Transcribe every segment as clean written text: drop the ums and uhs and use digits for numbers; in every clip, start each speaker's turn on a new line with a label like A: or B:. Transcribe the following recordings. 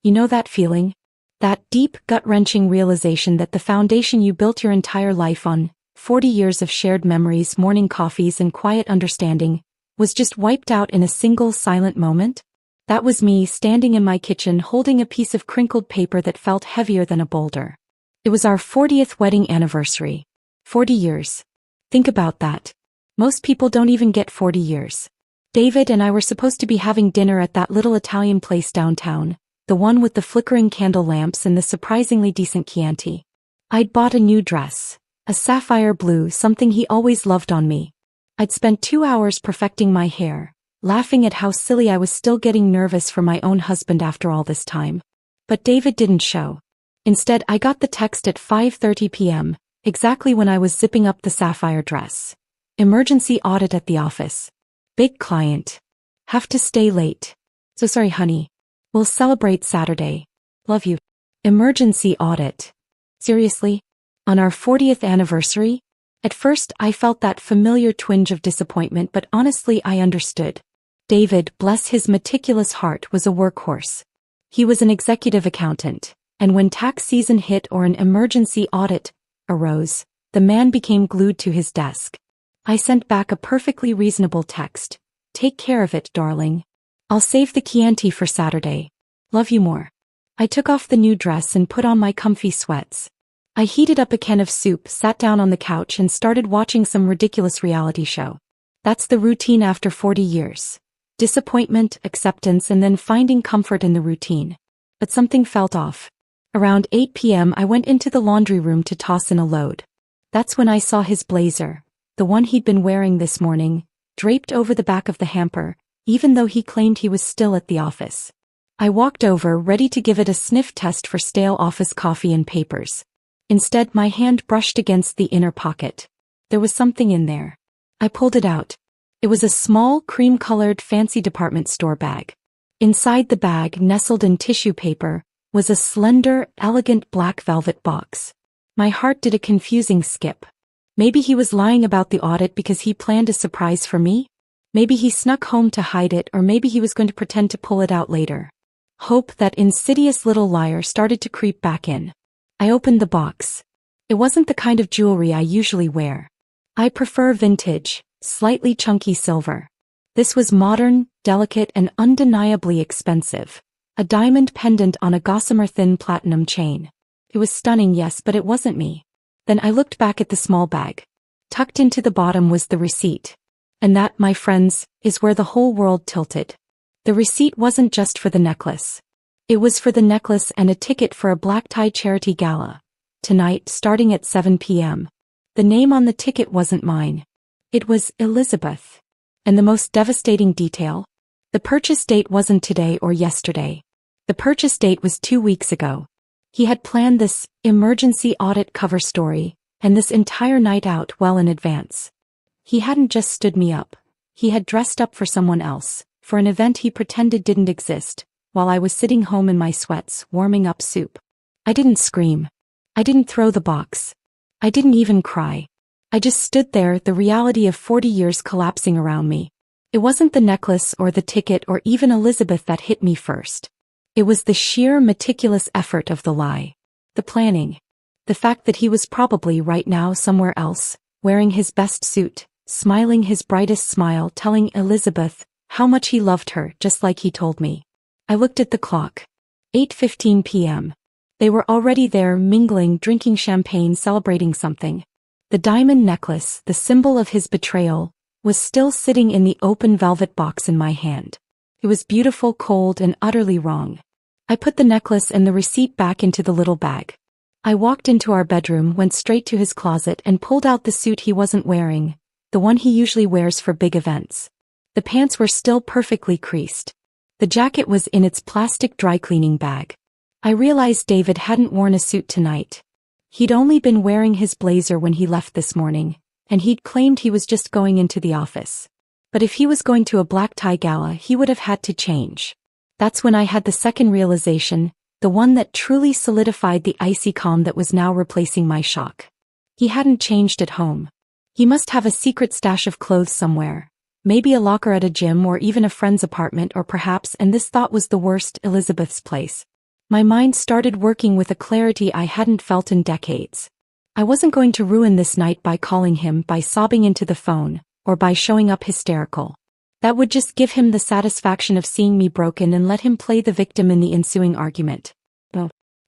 A: You know that feeling? That deep, gut-wrenching realization that the foundation you built your entire life on, 40 years of shared memories, morning coffees, and quiet understanding, was just wiped out in a single silent moment? That was me standing in my kitchen holding a piece of crinkled paper that felt heavier than a boulder. It was our 40th wedding anniversary. 40 years. Think about that. Most people don't even get 40 years. David and I were supposed to be having dinner at that little Italian place downtown, the one with the flickering candle lamps and the surprisingly decent Chianti. I'd bought a new dress, a sapphire blue, something he always loved on me. I'd spent 2 hours perfecting my hair, laughing at how silly I was, still getting nervous for my own husband after all this time. But David didn't show. Instead, I got the text at 5:30 p.m., exactly when I was zipping up the sapphire dress. Emergency audit at the office. Big client. Have to stay late. So sorry, honey. We'll celebrate Saturday. Love you. Emergency audit. Seriously? On our 40th anniversary? At first, I felt that familiar twinge of disappointment, but honestly, I understood. David, bless his meticulous heart, was a workhorse. He was an executive accountant, and when tax season hit or an emergency audit arose, the man became glued to his desk. I sent back a perfectly reasonable text. Take care of it, darling. I'll save the Chianti for Saturday. Love you more. I took off the new dress and put on my comfy sweats. I heated up a can of soup, sat down on the couch, and started watching some ridiculous reality show. That's the routine after 40 years. Disappointment, acceptance, and then finding comfort in the routine. But something felt off. Around 8 p.m. I went into the laundry room to toss in a load. That's when I saw his blazer, the one he'd been wearing this morning, draped over the back of the hamper, even though he claimed he was still at the office. I walked over, ready to give it a sniff test for stale office coffee and papers. Instead, my hand brushed against the inner pocket. There was something in there. I pulled it out. It was a small, cream-colored, fancy department store bag. Inside the bag, nestled in tissue paper, was a slender, elegant black velvet box. My heart did a confusing skip. Maybe he was lying about the audit because he planned a surprise for me? Maybe he snuck home to hide it, or maybe he was going to pretend to pull it out later. Hope, that insidious little liar, started to creep back in. I opened the box. It wasn't the kind of jewelry I usually wear. I prefer vintage, slightly chunky silver. This was modern, delicate, and undeniably expensive. A diamond pendant on a gossamer thin platinum chain. It was stunning, yes, but it wasn't me. Then I looked back at the small bag. Tucked into the bottom was the receipt. And that, my friends, is where the whole world tilted. The receipt wasn't just for the necklace. It was for the necklace and a ticket for a black-tie charity gala. Tonight, starting at 7 p.m. The name on the ticket wasn't mine. It was Elizabeth. And the most devastating detail? The purchase date wasn't today or yesterday. The purchase date was 2 weeks ago. He had planned this emergency audit cover story, and this entire night out well in advance. He hadn't just stood me up. He had dressed up for someone else, for an event he pretended didn't exist, while I was sitting home in my sweats, warming up soup. I didn't scream. I didn't throw the box. I didn't even cry. I just stood there, the reality of 40 years collapsing around me. It wasn't the necklace or the ticket or even Elizabeth that hit me first. It was the sheer meticulous effort of the lie. The planning. The fact that he was probably right now somewhere else, wearing his best suit, smiling his brightest smile, telling Elizabeth how much he loved her, just like he told me. I looked at the clock. 8:15 p.m. They were already there, mingling, drinking champagne, celebrating something. The diamond necklace, the symbol of his betrayal, was still sitting in the open velvet box in my hand. It was beautiful, cold, and utterly wrong. I put the necklace and the receipt back into the little bag. I walked into our bedroom, went straight to his closet, and pulled out the suit he wasn't wearing, the one he usually wears for big events. The pants were still perfectly creased. The jacket was in its plastic dry cleaning bag. I realized David hadn't worn a suit tonight. He'd only been wearing his blazer when he left this morning, and he'd claimed he was just going into the office. But if he was going to a black tie gala, he would have had to change. That's when I had the second realization, the one that truly solidified the icy calm that was now replacing my shock. He hadn't changed at home. He must have a secret stash of clothes somewhere. Maybe a locker at a gym or even a friend's apartment, or perhaps, and this thought was the worst, Elizabeth's place. My mind started working with a clarity I hadn't felt in decades. I wasn't going to ruin this night by calling him, by sobbing into the phone, or by showing up hysterical. That would just give him the satisfaction of seeing me broken and let him play the victim in the ensuing argument.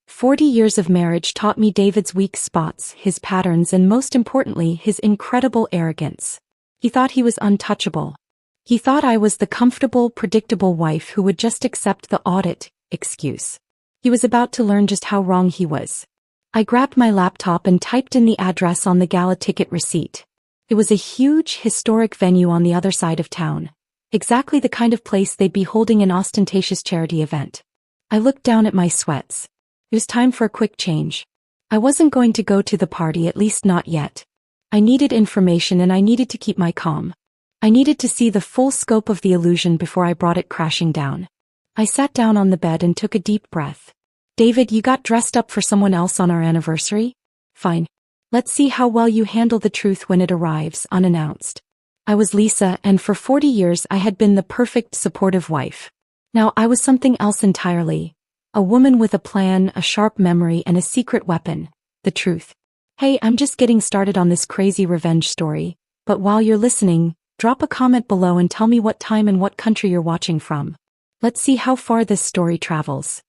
A: 40 years of marriage taught me David's weak spots, his patterns, and most importantly, his incredible arrogance. He thought he was untouchable. He thought I was the comfortable, predictable wife who would just accept the audit excuse. He was about to learn just how wrong he was. I grabbed my laptop and typed in the address on the gala ticket receipt. It was a huge, historic venue on the other side of town. Exactly the kind of place they'd be holding an ostentatious charity event. I looked down at my sweats. It was time for a quick change. I wasn't going to go to the party, at least not yet. I needed information and I needed to keep my calm. I needed to see the full scope of the illusion before I brought it crashing down. I sat down on the bed and took a deep breath. David, you got dressed up for someone else on our anniversary? Fine. Let's see how well you handle the truth when it arrives, unannounced. I was Lisa, and for 40 years I had been the perfect supportive wife. Now I was something else entirely. A woman with a plan, a sharp memory, and a secret weapon. The truth. Hey, I'm just getting started on this crazy revenge story, but while you're listening, drop a comment below and tell me what time and what country you're watching from. Let's see how far this story travels.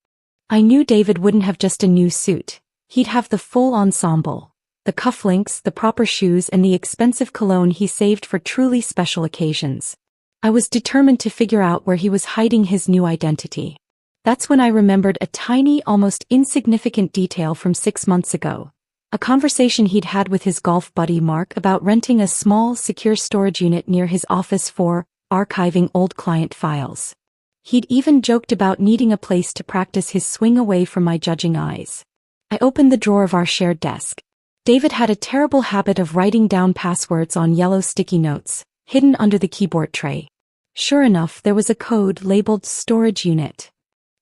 A: I knew David wouldn't have just a new suit. He'd have the full ensemble. The cufflinks, the proper shoes, and the expensive cologne he saved for truly special occasions. I was determined to figure out where he was hiding his new identity. That's when I remembered a tiny, almost insignificant detail from 6 months ago. A conversation he'd had with his golf buddy Mark about renting a small, secure storage unit near his office for archiving old client files. He'd even joked about needing a place to practice his swing away from my judging eyes. I opened the drawer of our shared desk. David had a terrible habit of writing down passwords on yellow sticky notes, hidden under the keyboard tray. Sure enough, there was a code labeled storage unit.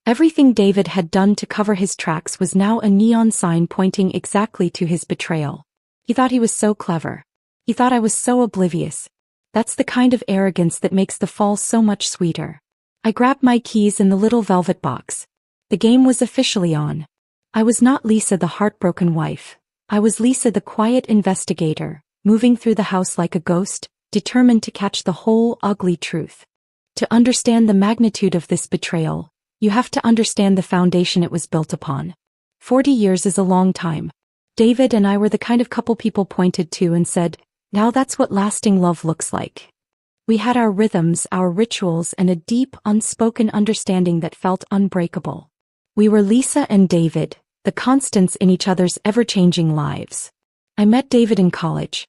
A: Everything David had done to cover his tracks was now a neon sign pointing exactly to his betrayal. He thought he was so clever. He thought I was so oblivious. That's the kind of arrogance that makes the fall so much sweeter. I grabbed my keys in the little velvet box. The game was officially on. I was not Lisa the heartbroken wife. I was Lisa the quiet investigator, moving through the house like a ghost, determined to catch the whole ugly truth. To understand the magnitude of this betrayal, you have to understand the foundation it was built upon. 40 years is a long time. David and I were the kind of couple people pointed to and said, now that's what lasting love looks like. We had our rhythms, our rituals, and a deep, unspoken understanding that felt unbreakable. We were Lisa and David, the constants in each other's ever-changing lives. I met David in college.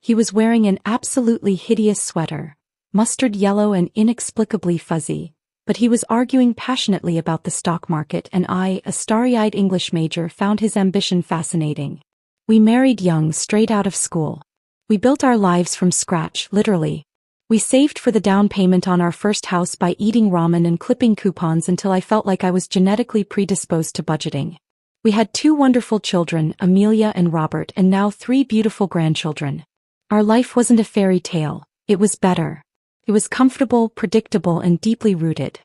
A: He was wearing an absolutely hideous sweater, mustard yellow and inexplicably fuzzy. But he was arguing passionately about the stock market, and I, a starry-eyed English major, found his ambition fascinating. We married young, straight out of school. We built our lives from scratch, literally. We saved for the down payment on our first house by eating ramen and clipping coupons until I felt like I was genetically predisposed to budgeting. We had 2 wonderful children, Amelia and Robert, and now 3 beautiful grandchildren. Our life wasn't a fairy tale, it was better. It was comfortable, predictable, and deeply rooted.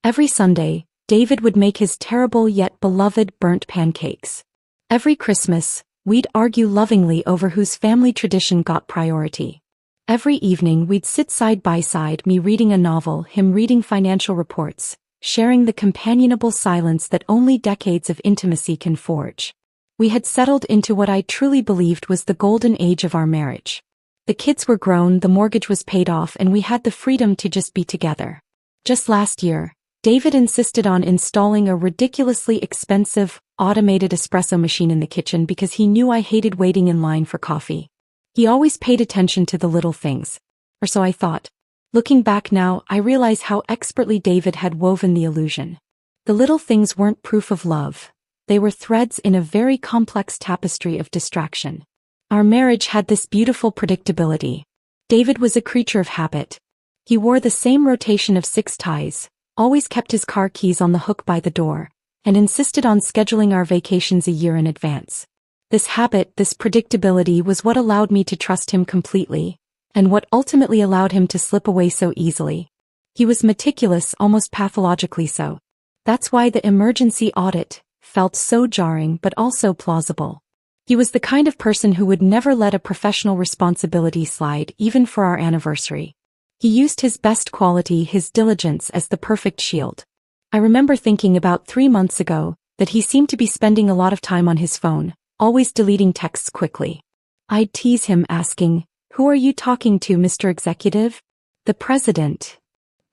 A: Every Sunday, David would make his terrible yet beloved burnt pancakes. Every Christmas, we'd argue lovingly over whose family tradition got priority. Every evening we'd sit side by side, me reading a novel, him reading financial reports, sharing the companionable silence that only decades of intimacy can forge. We had settled into what I truly believed was the golden age of our marriage. The kids were grown, the mortgage was paid off, and we had the freedom to just be together. Just last year, David insisted on installing a ridiculously expensive, automated espresso machine in the kitchen because he knew I hated waiting in line for coffee. He always paid attention to the little things. Or so I thought. Looking back now, I realize how expertly David had woven the illusion. The little things weren't proof of love. They were threads in a very complex tapestry of distraction. Our marriage had this beautiful predictability. David was a creature of habit. He wore the same rotation of 6 ties, always kept his car keys on the hook by the door, and insisted on scheduling our vacations a year in advance. This habit, this predictability was what allowed me to trust him completely, and what ultimately allowed him to slip away so easily. He was meticulous, almost pathologically so. That's why the emergency audit felt so jarring but also plausible. He was the kind of person who would never let a professional responsibility slide even for our anniversary. He used his best quality, his diligence, as the perfect shield. I remember thinking about 3 months ago that he seemed to be spending a lot of time on his phone, always deleting texts quickly. I'd tease him asking, "Who are you talking to, Mr. Executive?" "The president."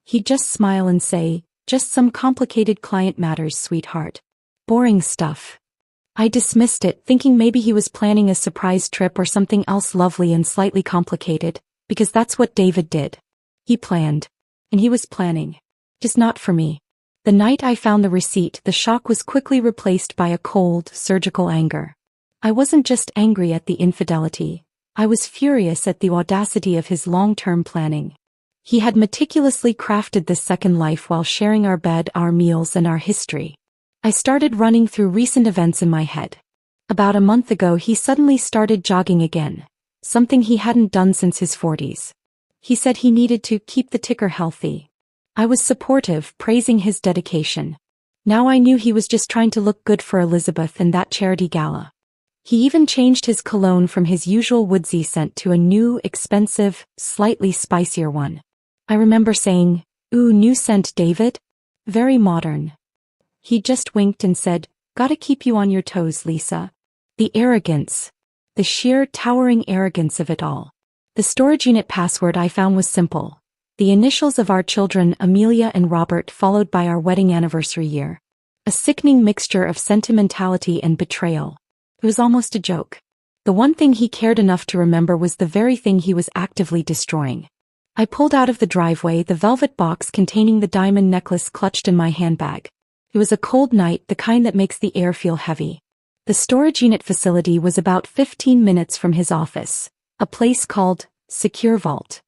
A: He'd just smile and say, "Just some complicated client matters, sweetheart. Boring stuff." I dismissed it, thinking maybe he was planning a surprise trip or something else lovely and slightly complicated, because that's what David did. He planned. And he was planning. Just not for me. The night I found the receipt, the shock was quickly replaced by a cold, surgical anger. I wasn't just angry at the infidelity. I was furious at the audacity of his long-term planning. He had meticulously crafted this second life while sharing our bed, our meals, and our history. I started running through recent events in my head. About a month ago he suddenly started jogging again, something he hadn't done since his 40s. He said he needed to keep the ticker healthy. I was supportive, praising his dedication. Now I knew he was just trying to look good for Elizabeth and that charity gala. He even changed his cologne from his usual woodsy scent to a new, expensive, slightly spicier one. I remember saying, "Ooh, new scent, David? Very modern." He just winked and said, "Gotta keep you on your toes, Lisa." The arrogance. The sheer, towering arrogance of it all. The storage unit password I found was simple. The initials of our children, Amelia and Robert, followed by our wedding anniversary year. A sickening mixture of sentimentality and betrayal. It was almost a joke. The one thing he cared enough to remember was the very thing he was actively destroying. I pulled out of the driveway, the velvet box containing the diamond necklace clutched in my handbag. It was a cold night, the kind that makes the air feel heavy. The storage unit facility was about 15 minutes from his office, a place called Secure Vault.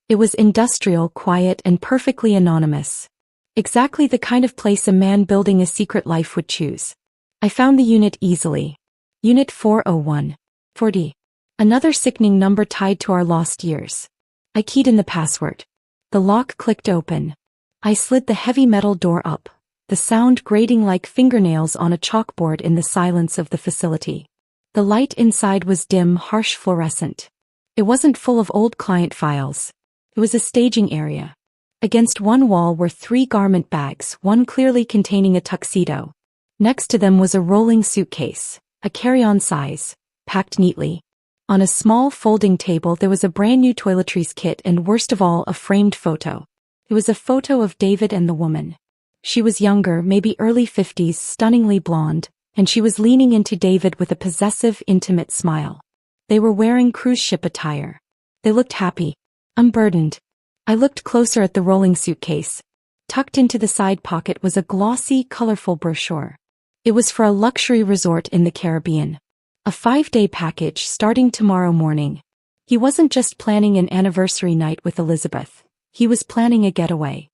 A: It was industrial, quiet, and perfectly anonymous. Exactly the kind of place a man building a secret life would choose. I found the unit easily. Unit 401. 40. Another sickening number tied to our lost years. I keyed in the password. The lock clicked open. I slid the heavy metal door up, the sound grating like fingernails on a chalkboard in the silence of the facility. The light inside was dim, harsh fluorescent. It wasn't full of old client files. It was a staging area. Against one wall were 3 garment bags, one clearly containing a tuxedo. Next to them was a rolling suitcase, a carry-on size, packed neatly. On a small folding table there was a brand new toiletries kit and, worst of all, a framed photo. It was a photo of David and the woman. She was younger, maybe early 50s, stunningly blonde, and she was leaning into David with a possessive, intimate smile. They were wearing cruise ship attire. They looked happy, unburdened. I looked closer at the rolling suitcase. Tucked into the side pocket was a glossy, colorful brochure. It was for a luxury resort in the Caribbean. A 5-day package starting tomorrow morning. He wasn't just planning an anniversary night with Elizabeth. He was planning a getaway.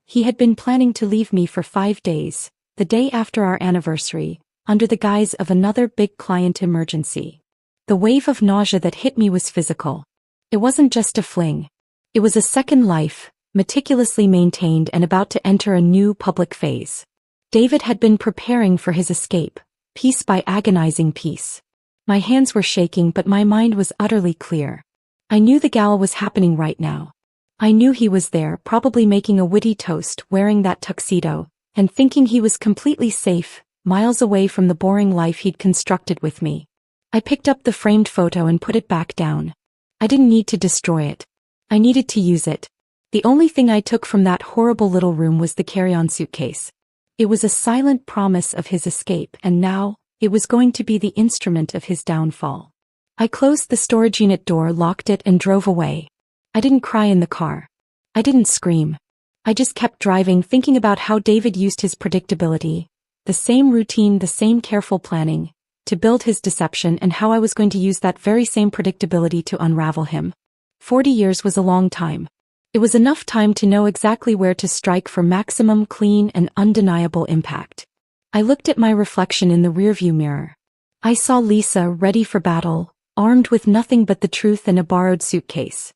A: He had been planning to leave me for 5 days, the day after our anniversary, under the guise of another big client emergency. The wave of nausea that hit me was physical. It wasn't just a fling. It was a second life, meticulously maintained and about to enter a new public phase. David had been preparing for his escape, piece by agonizing piece. My hands were shaking but my mind was utterly clear. I knew the gala was happening right now. I knew he was there, probably making a witty toast, wearing that tuxedo, and thinking he was completely safe, miles away from the boring life he'd constructed with me. I picked up the framed photo and put it back down. I didn't need to destroy it. I needed to use it. The only thing I took from that horrible little room was the carry-on suitcase. It was a silent promise of his escape, and now, it was going to be the instrument of his downfall. I closed the storage unit door, locked it, and drove away. I didn't cry in the car. I didn't scream. I just kept driving, thinking about how David used his predictability, the same routine, the same careful planning, to build his deception, and how I was going to use that very same predictability to unravel him. 40 years was a long time. It was enough time to know exactly where to strike for maximum clean and undeniable impact. I looked at my reflection in the rearview mirror. I saw Lisa, ready for battle, armed with nothing but the truth and a borrowed suitcase.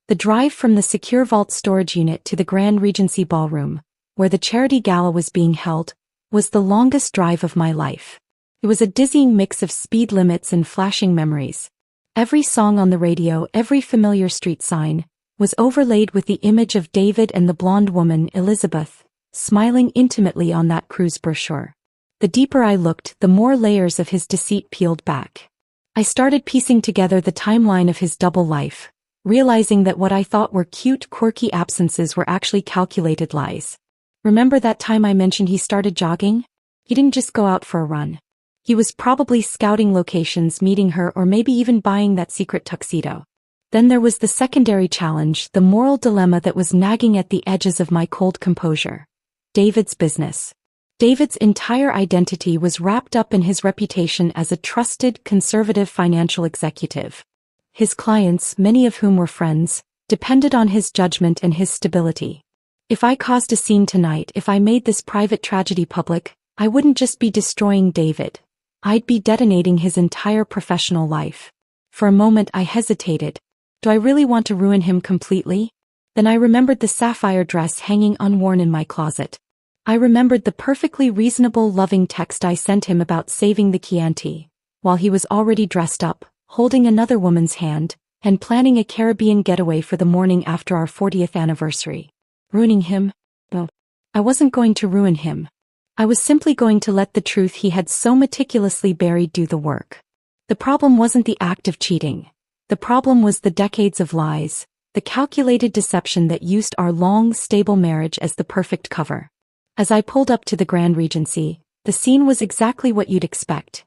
A: The drive from the Secure Vault storage unit to the Grand Regency Ballroom, where the charity gala was being held, was the longest drive of my life. It was a dizzying mix of speed limits and flashing memories. Every song on the radio, every familiar street sign, was overlaid with the image of David and the blonde woman, Elizabeth, smiling intimately on that cruise brochure. The deeper I looked, the more layers of his deceit peeled back. I started piecing together the timeline of his double life, realizing that what I thought were cute, quirky absences were actually calculated lies. Remember that time I mentioned he started jogging? He didn't just go out for a run. He was probably scouting locations, meeting her, or maybe even buying that secret tuxedo. Then there was the secondary challenge, the moral dilemma that was nagging at the edges of my cold composure. David's business. David's entire identity was wrapped up in his reputation as a trusted, conservative financial executive. His clients, many of whom were friends, depended on his judgment and his stability. If I caused a scene tonight, if I made this private tragedy public, I wouldn't just be destroying David. I'd be detonating his entire professional life. For a moment I hesitated. Do I really want to ruin him completely? Then I remembered the sapphire dress hanging unworn in my closet. I remembered the perfectly reasonable, loving text I sent him about saving the Chianti, while he was already dressed up, holding another woman's hand, and planning a Caribbean getaway for the morning after our 40th anniversary. Ruining him? No. I wasn't going to ruin him. I was simply going to let the truth he had so meticulously buried do the work. The problem wasn't the act of cheating. The problem was the decades of lies, the calculated deception that used our long, stable marriage as the perfect cover. As I pulled up to the Grand Regency, the scene was exactly what you'd expect.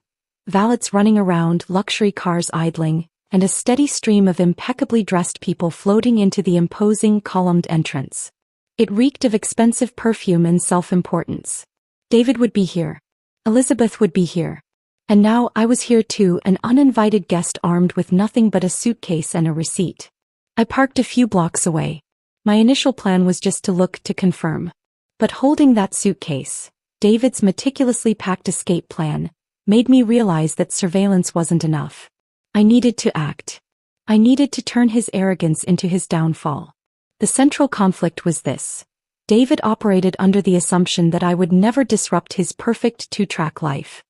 A: Valets running around, luxury cars idling, and a steady stream of impeccably dressed people floating into the imposing, columned entrance. It reeked of expensive perfume and self-importance. David would be here. Elizabeth would be here. And now I was here too, an uninvited guest armed with nothing but a suitcase and a receipt. I parked a few blocks away. My initial plan was just to look to confirm. But holding that suitcase, David's meticulously packed escape plan, made me realize that surveillance wasn't enough. I needed to act. I needed to turn his arrogance into his downfall. The central conflict was this. David operated under the assumption that I would never disrupt his perfect two-track life.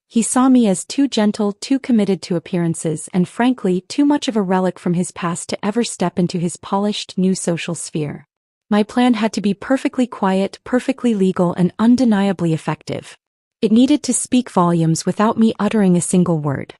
A: He saw me as too gentle, too committed to appearances, and frankly, too much of a relic from his past to ever step into his polished, new social sphere. My plan had to be perfectly quiet, perfectly legal, and undeniably effective. It needed to speak volumes without me uttering a single word.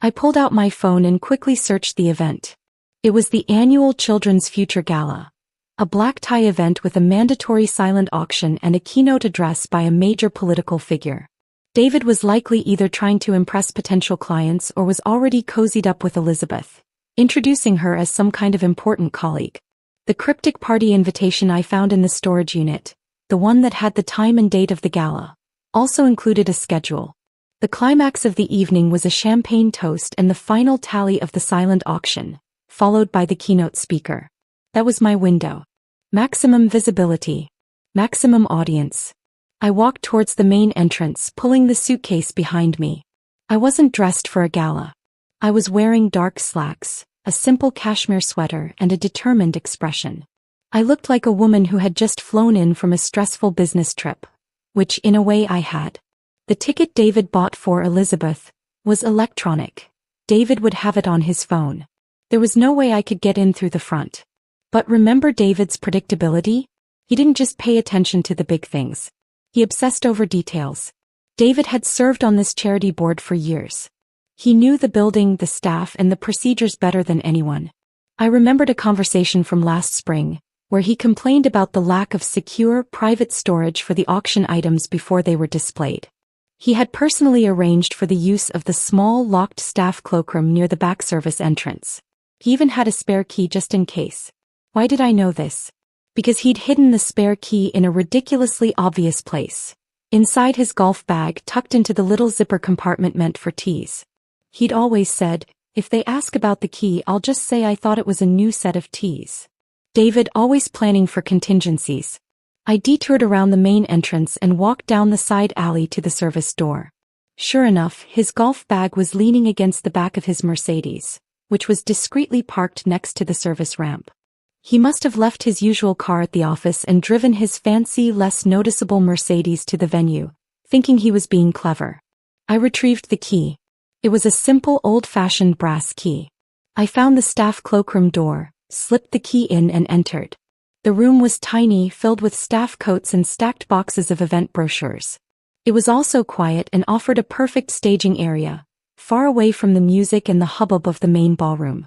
A: I pulled out my phone and quickly searched the event. It was the annual Children's Future Gala. A black tie event with a mandatory silent auction and a keynote address by a major political figure. David was likely either trying to impress potential clients or was already cozied up with Elizabeth, introducing her as some kind of important colleague. The cryptic party invitation I found in the storage unit, the one that had the time and date of the gala, also included a schedule. The climax of the evening was a champagne toast and the final tally of the silent auction, followed by the keynote speaker. That was my window. Maximum visibility. Maximum audience. I walked towards the main entrance, pulling the suitcase behind me. I wasn't dressed for a gala. I was wearing dark slacks, a simple cashmere sweater, and a determined expression. I looked like a woman who had just flown in from a stressful business trip, which in a way I had. The ticket David bought for Elizabeth was electronic. David would have it on his phone. There was no way I could get in through the front. But remember David's predictability? He didn't just pay attention to the big things. He obsessed over details. David had served on this charity board for years. He knew the building, the staff, and the procedures better than anyone. I remembered a conversation from last spring, where he complained about the lack of secure, private storage for the auction items before they were displayed. He had personally arranged for the use of the small, locked staff cloakroom near the back service entrance. He even had a spare key just in case. Why did I know this? Because he'd hidden the spare key in a ridiculously obvious place. Inside his golf bag tucked into the little zipper compartment meant for teas. He'd always said, if they ask about the key, I'll just say I thought it was a new set of teas. David always planning for contingencies. I detoured around the main entrance and walked down the side alley to the service door. Sure enough, his golf bag was leaning against the back of his Mercedes, which was discreetly parked next to the service ramp. He must have left his usual car at the office and driven his fancy, less noticeable Mercedes to the venue, thinking he was being clever. I retrieved the key. It was a simple old-fashioned brass key. I found the staff cloakroom door, slipped the key in and entered. The room was tiny, filled with staff coats and stacked boxes of event brochures. It was also quiet and offered a perfect staging area, far away from the music and the hubbub of the main ballroom.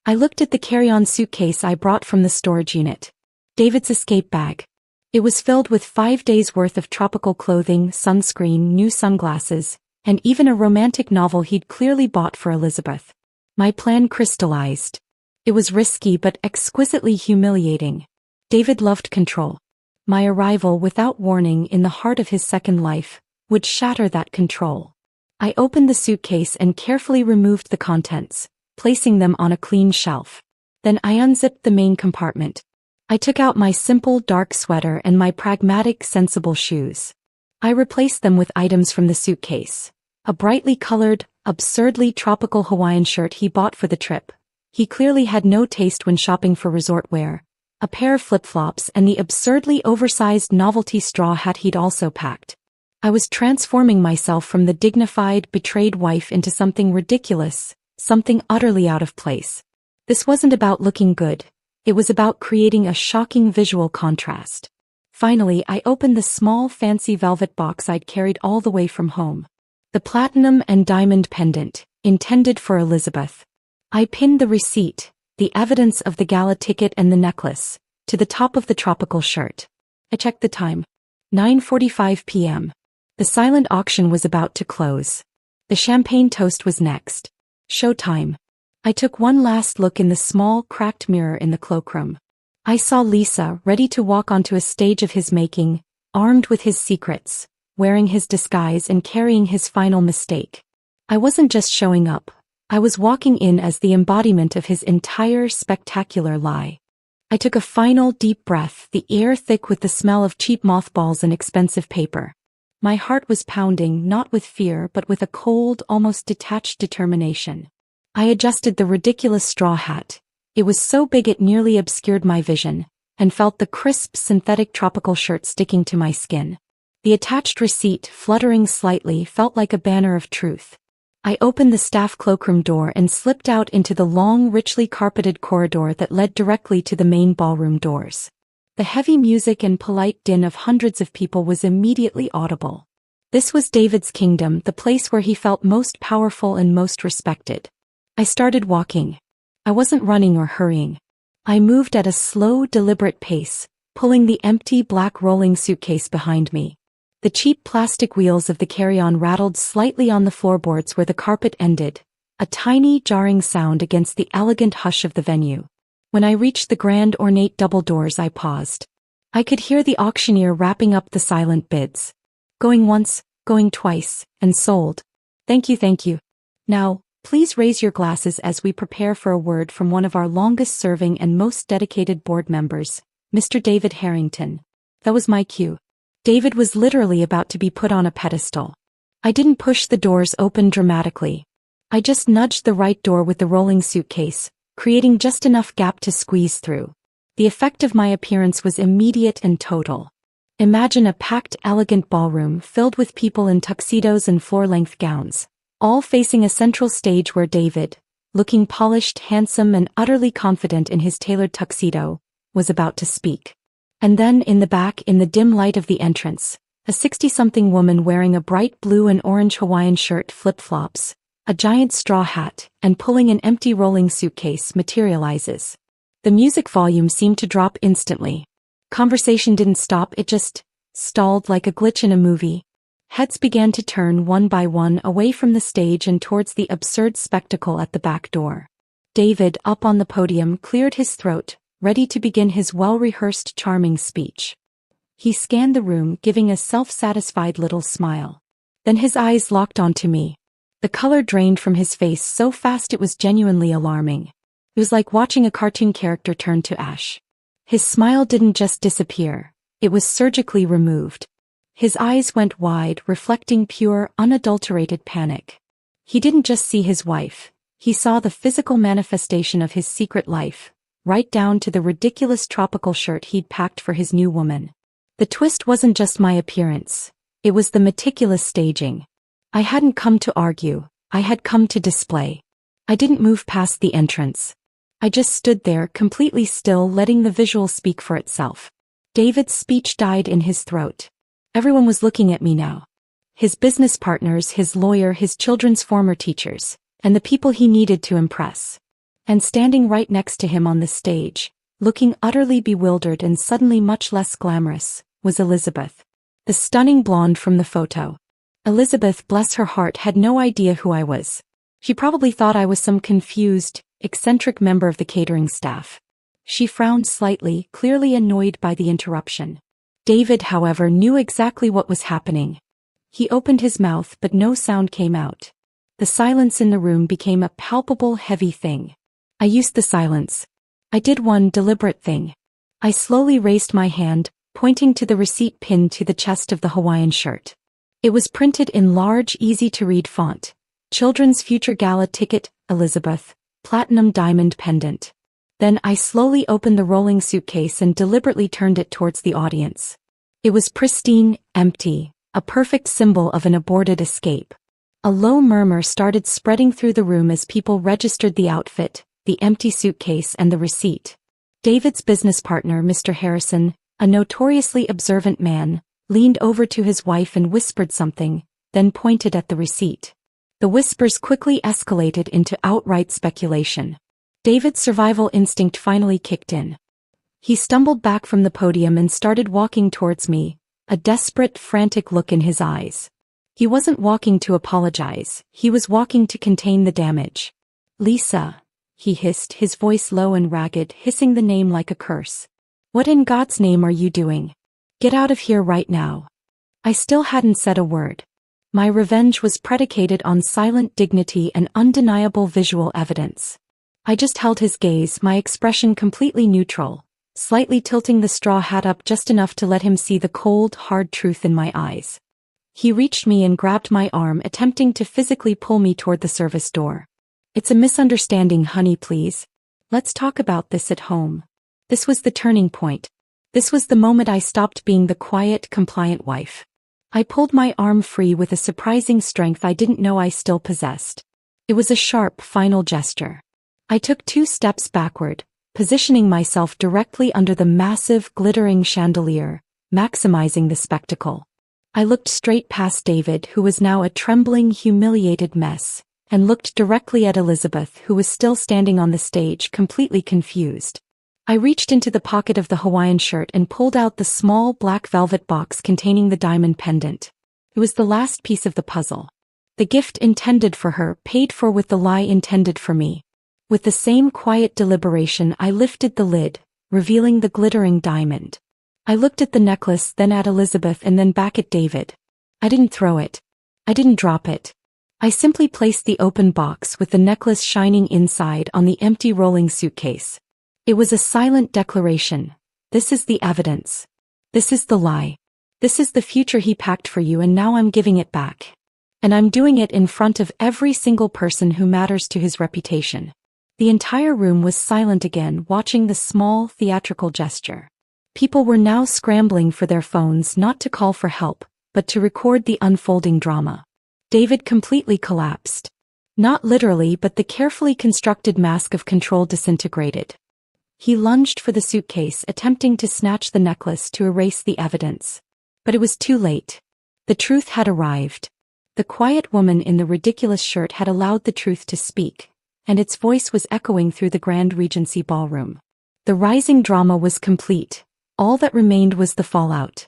A: I looked at the carry-on suitcase I brought from the storage unit. David's escape bag. It was filled with 5 days' worth of tropical clothing, sunscreen, new sunglasses, and even a romantic novel he'd clearly bought for Elizabeth. My plan crystallized. It was risky but exquisitely humiliating. David loved control. My arrival without warning in the heart of his second life would shatter that control. I opened the suitcase and carefully removed the contents, placing them on a clean shelf. Then I unzipped the main compartment. I took out my simple dark sweater and my pragmatic sensible shoes. I replaced them with items from the suitcase. A brightly colored, absurdly tropical Hawaiian shirt he bought for the trip. He clearly had no taste when shopping for resort wear. A pair of flip-flops and the absurdly oversized novelty straw hat he'd also packed. I was transforming myself from the dignified, betrayed wife into something ridiculous, something utterly out of place. This wasn't about looking good. It was about creating a shocking visual contrast. Finally, I opened the small, fancy velvet box I'd carried all the way from home. The platinum and diamond pendant, intended for Elizabeth. I pinned the receipt, the evidence of the gala ticket and the necklace, to the top of the tropical shirt. I checked the time. 9:45 p.m. The silent auction was about to close. The champagne toast was next. Showtime. I took one last look in the small, cracked mirror in the cloakroom. I saw Lisa, ready to walk onto a stage of his making, armed with his secrets, wearing his disguise and carrying his final mistake. I wasn't just showing up. I was walking in as the embodiment of his entire spectacular lie. I took a final deep breath, the air thick with the smell of cheap mothballs and expensive paper. My heart was pounding, not with fear but with a cold, almost detached determination. I adjusted the ridiculous straw hat. It was so big it nearly obscured my vision, and felt the crisp synthetic tropical shirt sticking to my skin. The attached receipt, fluttering slightly, felt like a banner of truth. I opened the staff cloakroom door and slipped out into the long, richly carpeted corridor that led directly to the main ballroom doors. The heavy music and polite din of hundreds of people was immediately audible. This was David's kingdom, the place where he felt most powerful and most respected. I started walking. I wasn't running or hurrying. I moved at a slow, deliberate pace, pulling the empty black rolling suitcase behind me. The cheap plastic wheels of the carry-on rattled slightly on the floorboards where the carpet ended, a tiny, jarring sound against the elegant hush of the venue. When I reached the grand, ornate double doors, I paused. I could hear the auctioneer wrapping up the silent bids. Going once, going twice, and sold. Thank you. Now, please raise your glasses as we prepare for a word from one of our longest-serving and most dedicated board members, Mr. David Harrington. That was my cue. David was literally about to be put on a pedestal. I didn't push the doors open dramatically. I just nudged the right door with the rolling suitcase, creating just enough gap to squeeze through. The effect of my appearance was immediate and total. Imagine a packed, elegant ballroom filled with people in tuxedos and floor-length gowns, all facing a central stage where David, looking polished, handsome, and utterly confident in his tailored tuxedo, was about to speak. And then, in the back, in the dim light of the entrance, a 60-something woman wearing a bright blue and orange Hawaiian shirt, flip-flops, a giant straw hat, and pulling an empty rolling suitcase materializes. The music volume seemed to drop instantly. Conversation didn't stop, it just stalled like a glitch in a movie. Heads began to turn one by one away from the stage and towards the absurd spectacle at the back door. David, up on the podium, cleared his throat, ready to begin his well-rehearsed, charming speech. He scanned the room, giving a self-satisfied little smile. Then his eyes locked onto me. The color drained from his face so fast it was genuinely alarming. It was like watching a cartoon character turn to ash. His smile didn't just disappear, it was surgically removed. His eyes went wide, reflecting pure, unadulterated panic. He didn't just see his wife, he saw the physical manifestation of his secret life, right down to the ridiculous tropical shirt he'd packed for his new woman. The twist wasn't just my appearance, it was the meticulous staging. I hadn't come to argue, I had come to display. I didn't move past the entrance. I just stood there completely still, letting the visual speak for itself. David's speech died in his throat. Everyone was looking at me now. His business partners, his lawyer, his children's former teachers, and the people he needed to impress. And standing right next to him on the stage, looking utterly bewildered and suddenly much less glamorous, was Elizabeth. The stunning blonde from the photo. Elizabeth, bless her heart, had no idea who I was. She probably thought I was some confused, eccentric member of the catering staff. She frowned slightly, clearly annoyed by the interruption. David, however, knew exactly what was happening. He opened his mouth but no sound came out. The silence in the room became a palpable, heavy thing. I used the silence. I did one deliberate thing. I slowly raised my hand, pointing to the receipt pinned to the chest of the Hawaiian shirt. It was printed in large, easy-to-read font. Children's Future Gala Ticket, Elizabeth, Platinum Diamond Pendant. Then I slowly opened the rolling suitcase and deliberately turned it towards the audience. It was pristine, empty, a perfect symbol of an aborted escape. A low murmur started spreading through the room as people registered the outfit, the empty suitcase and the receipt. David's business partner, Mr. Harrison, a notoriously observant man, leaned over to his wife and whispered something, then pointed at the receipt. The whispers quickly escalated into outright speculation. David's survival instinct finally kicked in. He stumbled back from the podium and started walking towards me, a desperate, frantic look in his eyes. He wasn't walking to apologize, he was walking to contain the damage. "Lisa," he hissed, his voice low and ragged, hissing the name like a curse. "What in God's name are you doing? Get out of here right now." I still hadn't said a word. My revenge was predicated on silent dignity and undeniable visual evidence. I just held his gaze, my expression completely neutral, slightly tilting the straw hat up just enough to let him see the cold, hard truth in my eyes. He reached me and grabbed my arm, attempting to physically pull me toward the service door. "It's a misunderstanding, honey, please. Let's talk about this at home." This was the turning point. This was the moment I stopped being the quiet, compliant wife. I pulled my arm free with a surprising strength I didn't know I still possessed. It was a sharp, final gesture. I took 2 steps backward, positioning myself directly under the massive, glittering chandelier, maximizing the spectacle. I looked straight past David, who was now a trembling, humiliated mess, and looked directly at Elizabeth, who was still standing on the stage, completely confused. I reached into the pocket of the Hawaiian shirt and pulled out the small black velvet box containing the diamond pendant. It was the last piece of the puzzle. The gift intended for her, paid for with the lie intended for me. With the same quiet deliberation, I lifted the lid, revealing the glittering diamond. I looked at the necklace, then at Elizabeth, and then back at David. I didn't throw it. I didn't drop it. I simply placed the open box with the necklace shining inside on the empty rolling suitcase. It was a silent declaration. "This is the evidence. This is the lie. This is the future he packed for you, and now I'm giving it back. And I'm doing it in front of every single person who matters to his reputation." The entire room was silent again, watching the small, theatrical gesture. People were now scrambling for their phones, not to call for help, but to record the unfolding drama. David completely collapsed. Not literally, but the carefully constructed mask of control disintegrated. He lunged for the suitcase, attempting to snatch the necklace to erase the evidence. But it was too late. The truth had arrived. The quiet woman in the ridiculous shirt had allowed the truth to speak, and its voice was echoing through the Grand Regency ballroom. The rising drama was complete. All that remained was the fallout.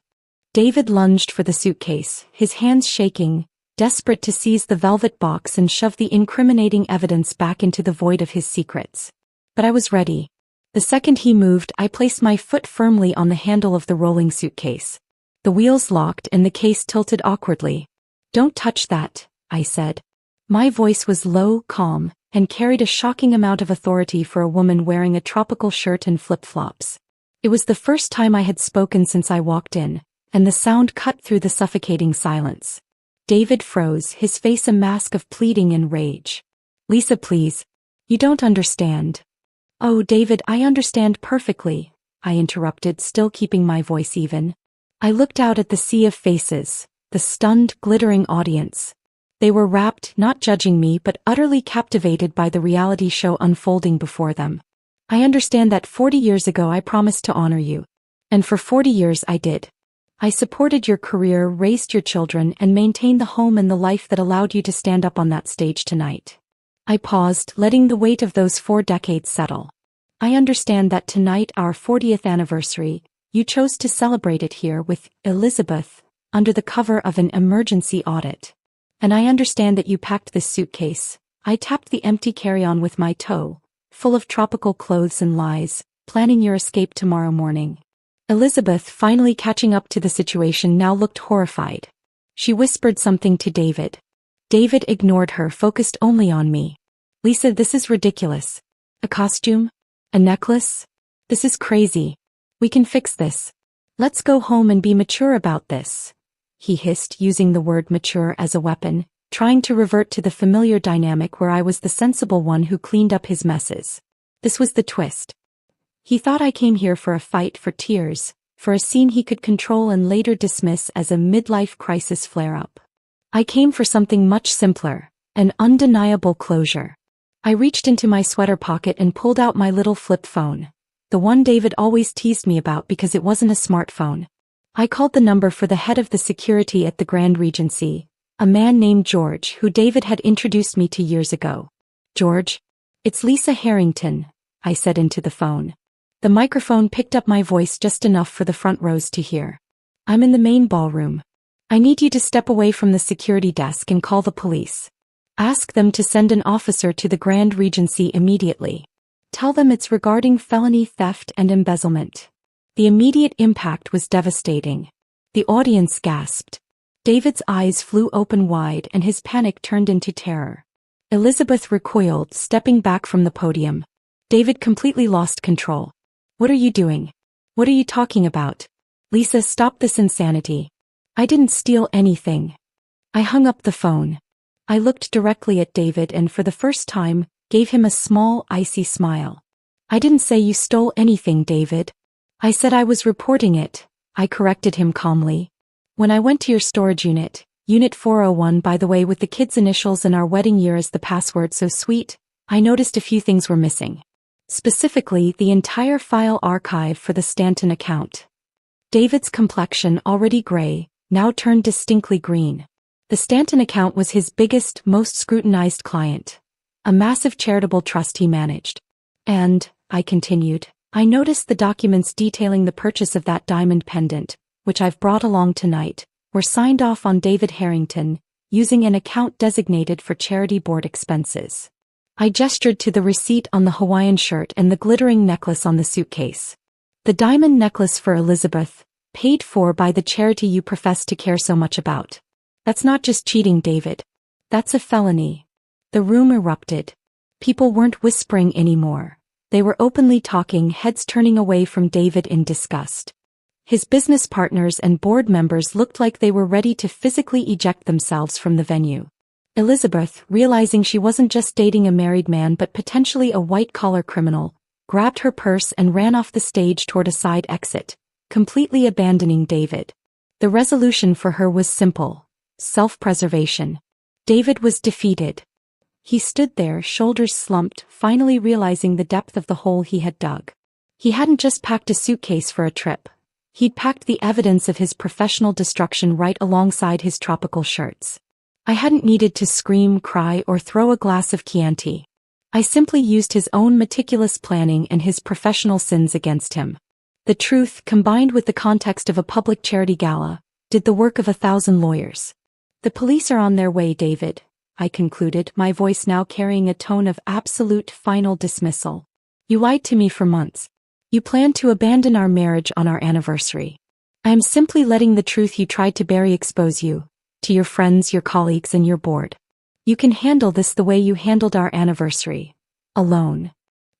A: David lunged for the suitcase, his hands shaking, desperate to seize the velvet box and shove the incriminating evidence back into the void of his secrets. But I was ready. The second he moved, I placed my foot firmly on the handle of the rolling suitcase. The wheels locked and the case tilted awkwardly. "Don't touch that," I said. My voice was low, calm, and carried a shocking amount of authority for a woman wearing a tropical shirt and flip-flops. It was the first time I had spoken since I walked in, and the sound cut through the suffocating silence. David froze, his face a mask of pleading and rage. "Lisa, please. You don't understand." Oh, David, I understand perfectly, I interrupted, still keeping my voice even. I looked out at the sea of faces, the stunned, glittering audience. They were rapt, not judging me but utterly captivated by the reality show unfolding before them. I understand that 40 years ago I promised to honor you. And for 40 years I did. I supported your career, raised your children, and maintained the home and the life that allowed you to stand up on that stage tonight. I paused, letting the weight of those 4 decades settle. I understand that tonight, our 40th anniversary, you chose to celebrate it here with Elizabeth, under the cover of an emergency audit. And I understand that you packed this suitcase. I tapped the empty carry-on with my toe, full of tropical clothes and lies, planning your escape tomorrow morning. Elizabeth, finally catching up to the situation, now looked horrified. She whispered something to David. David ignored her, focused only on me. Lisa, this is ridiculous. A costume? A necklace? This is crazy. We can fix this. Let's go home and be mature about this. He hissed, using the word mature as a weapon, trying to revert to the familiar dynamic where I was the sensible one who cleaned up his messes. This was the twist. He thought I came here for a fight, for tears, for a scene he could control and later dismiss as a midlife crisis flare-up. I came for something much simpler, an undeniable closure. I reached into my sweater pocket and pulled out my little flip phone, the one David always teased me about because it wasn't a smartphone. I called the number for the head of the security at the Grand Regency, a man named George who David had introduced me to years ago. George? It's Lisa Harrington, I said into the phone. The microphone picked up my voice just enough for the front rows to hear. I'm in the main ballroom. I need you to step away from the security desk and call the police. Ask them to send an officer to the Grand Regency immediately. Tell them it's regarding felony theft and embezzlement. The immediate impact was devastating. The audience gasped. David's eyes flew open wide and his panic turned into terror. Elizabeth recoiled, stepping back from the podium. David completely lost control. What are you doing? What are you talking about? Lisa, stop this insanity. I didn't steal anything. I hung up the phone. I looked directly at David and for the first time, gave him a small, icy smile. I didn't say you stole anything, David. I said I was reporting it, I corrected him calmly. When I went to your storage unit, Unit 401 by the way with the kids' initials and our wedding year as the password, so sweet, I noticed a few things were missing. Specifically, the entire file archive for the Stanton account. David's complexion, already gray, now turned distinctly green. The Stanton account was his biggest, most scrutinized client. A massive charitable trust he managed. And, I continued, I noticed the documents detailing the purchase of that diamond pendant, which I've brought along tonight, were signed off on David Harrington, using an account designated for charity board expenses. I gestured to the receipt on the Hawaiian shirt and the glittering necklace on the suitcase. The diamond necklace for Elizabeth, paid for by the charity you profess to care so much about. That's not just cheating, David. That's a felony. The room erupted. People weren't whispering anymore. They were openly talking, heads turning away from David in disgust. His business partners and board members looked like they were ready to physically eject themselves from the venue. Elizabeth, realizing she wasn't just dating a married man but potentially a white-collar criminal, grabbed her purse and ran off the stage toward a side exit, completely abandoning David. The resolution for her was simple: self-preservation. David was defeated. He stood there, shoulders slumped, finally realizing the depth of the hole he had dug. He hadn't just packed a suitcase for a trip. He'd packed the evidence of his professional destruction right alongside his tropical shirts. I hadn't needed to scream, cry, or throw a glass of Chianti. I simply used his own meticulous planning and his professional sins against him. The truth, combined with the context of a public charity gala, did the work of 1,000 lawyers. The police are on their way, David, I concluded, my voice now carrying a tone of absolute final dismissal. You lied to me for months. You planned to abandon our marriage on our anniversary. I am simply letting the truth you tried to bury expose you, to your friends, your colleagues, and your board. You can handle this the way you handled our anniversary. Alone.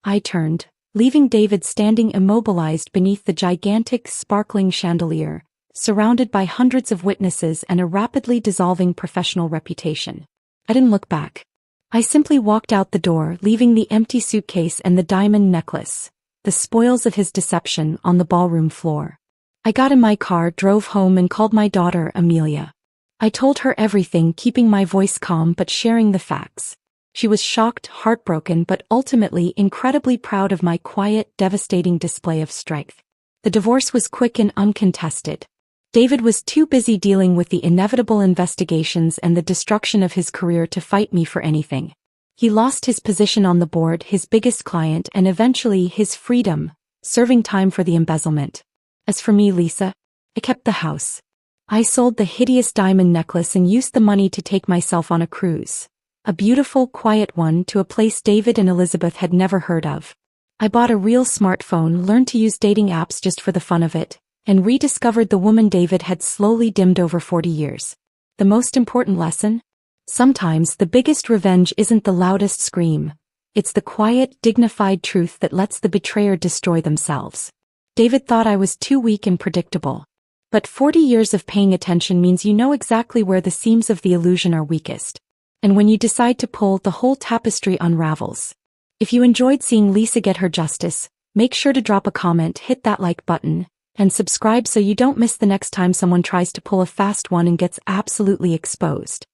A: I turned, leaving David standing immobilized beneath the gigantic, sparkling chandelier, surrounded by hundreds of witnesses and a rapidly dissolving professional reputation. I didn't look back. I simply walked out the door, leaving the empty suitcase and the diamond necklace, the spoils of his deception, on the ballroom floor. I got in my car, drove home, and called my daughter, Amelia. I told her everything, keeping my voice calm but sharing the facts. She was shocked, heartbroken, but ultimately incredibly proud of my quiet, devastating display of strength. The divorce was quick and uncontested. David was too busy dealing with the inevitable investigations and the destruction of his career to fight me for anything. He lost his position on the board, his biggest client, and eventually his freedom, serving time for the embezzlement. As for me, Lisa, I kept the house. I sold the hideous diamond necklace and used the money to take myself on a cruise. A beautiful, quiet one, to a place David and Elizabeth had never heard of. I bought a real smartphone, learned to use dating apps just for the fun of it, and rediscovered the woman David had slowly dimmed over 40 years. The most important lesson? Sometimes the biggest revenge isn't the loudest scream. It's the quiet, dignified truth that lets the betrayer destroy themselves. David thought I was too weak and predictable. But 40 years of paying attention means you know exactly where the seams of the illusion are weakest. And when you decide to pull, the whole tapestry unravels. If you enjoyed seeing Lisa get her justice, make sure to drop a comment, hit that like button, and subscribe so you don't miss the next time someone tries to pull a fast one and gets absolutely exposed.